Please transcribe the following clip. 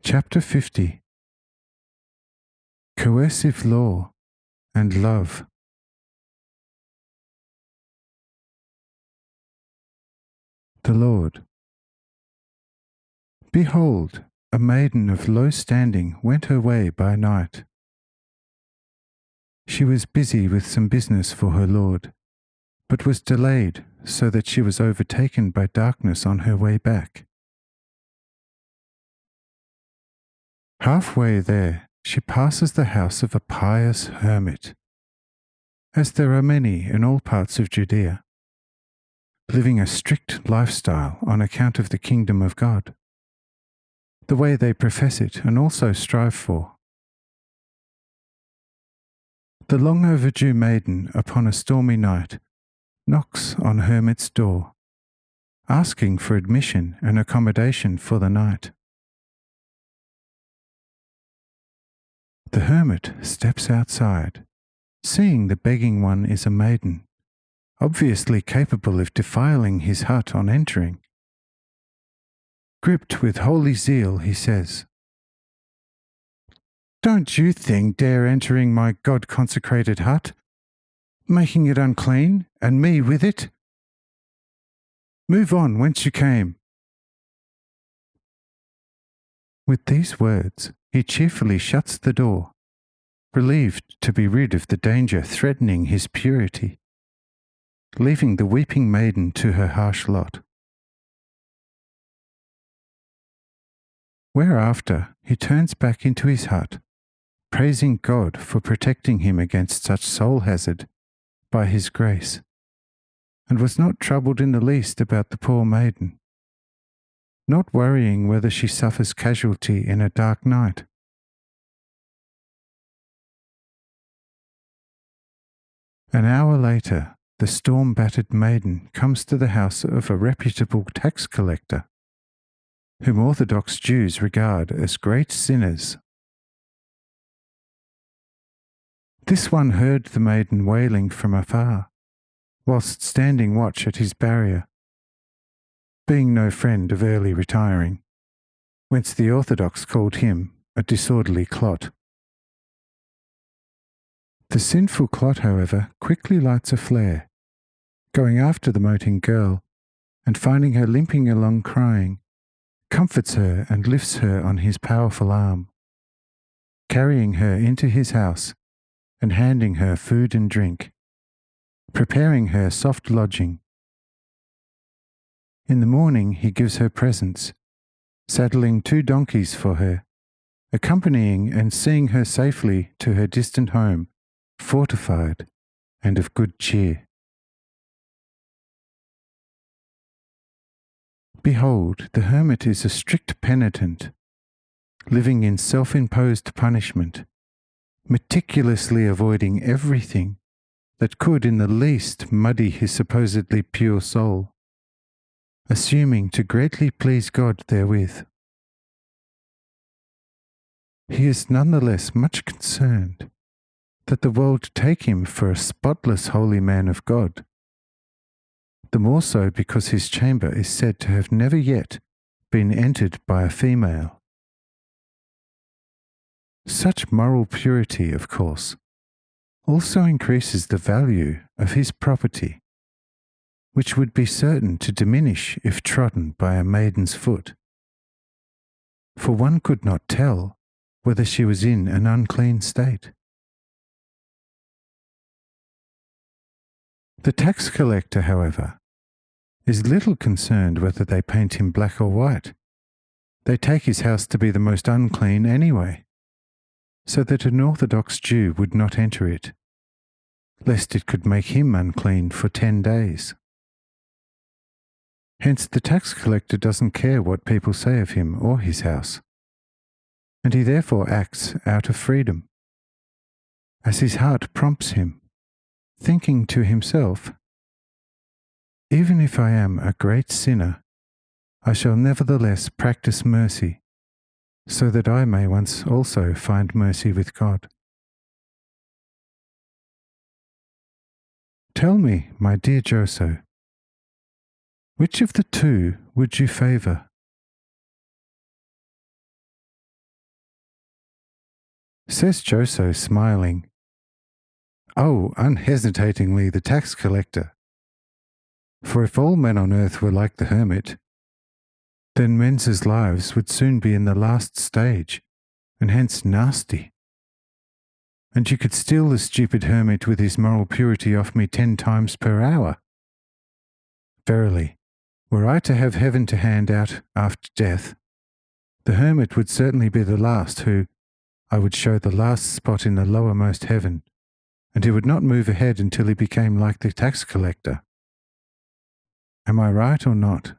Chapter 50. Coercive Law and Love. The Lord. Behold, a maiden of low standing went her way by night. She was busy with some business for her lord, but was delayed so that she was overtaken by darkness on her way back. Halfway there, she passes the house of a pious hermit, as there are many in all parts of Judea, living a strict lifestyle on account of the kingdom of God, the way they profess it and also strive for. The long overdue maiden upon a stormy night knocks on hermit's door, asking for admission and accommodation for the night. The hermit steps outside, seeing the begging one is a maiden, obviously capable of defiling his hut on entering. Gripped with holy zeal, he says, "Don't you think dare entering my God-consecrated hut, making it unclean, and me with it? Move on whence you came." With these words, he cheerfully shuts the door, relieved to be rid of the danger threatening his purity, leaving the weeping maiden to her harsh lot. Whereafter he turns back into his hut, praising God for protecting him against such soul hazard by his grace, and was not troubled in the least about the poor maiden, not worrying whether she suffers casualty in a dark night. An hour later, the storm-battered maiden comes to the house of a reputable tax collector, whom Orthodox Jews regard as great sinners. This one heard the maiden wailing from afar, whilst standing watch at his barrier, being no friend of early retiring, whence the Orthodox called him a disorderly clot. The sinful clot, however, quickly lights a flare, going after the moaning girl, and finding her limping along crying, comforts her and lifts her on his powerful arm, carrying her into his house and handing her food and drink, preparing her soft lodging. In the morning he gives her presents, saddling 2 donkeys for her, accompanying and seeing her safely to her distant home, fortified and of good cheer. Behold, the hermit is a strict penitent, living in self-imposed punishment, meticulously avoiding everything that could in the least muddy his supposedly pure soul, assuming to greatly please God therewith. He is nonetheless much concerned that the world take him for a spotless holy man of God, the more so because his chamber is said to have never yet been entered by a female. Such moral purity, of course, also increases the value of his property, which would be certain to diminish if trodden by a maiden's foot, for one could not tell whether she was in an unclean state. The tax collector, however, is little concerned whether they paint him black or white. They take his house to be the most unclean anyway, so that an Orthodox Jew would not enter it, lest it could make him unclean for 10 days. Hence the tax collector doesn't care what people say of him or his house, and he therefore acts out of freedom, as his heart prompts him, thinking to himself, "Even if I am a great sinner, I shall nevertheless practice mercy, so that I may once also find mercy with God." Tell me, my dear Joso, which of the 2 would you favour? Says Joso, smiling, "Oh, unhesitatingly the tax collector. For if all men on earth were like the hermit, then men's lives would soon be in the last stage, and hence nasty. And you could steal the stupid hermit with his moral purity off me 10 times per hour. Verily, were I to have heaven to hand out after death, the hermit would certainly be the last who I would show the last spot in the lowermost heaven, and he would not move ahead until he became like the tax collector. Am I right or not?"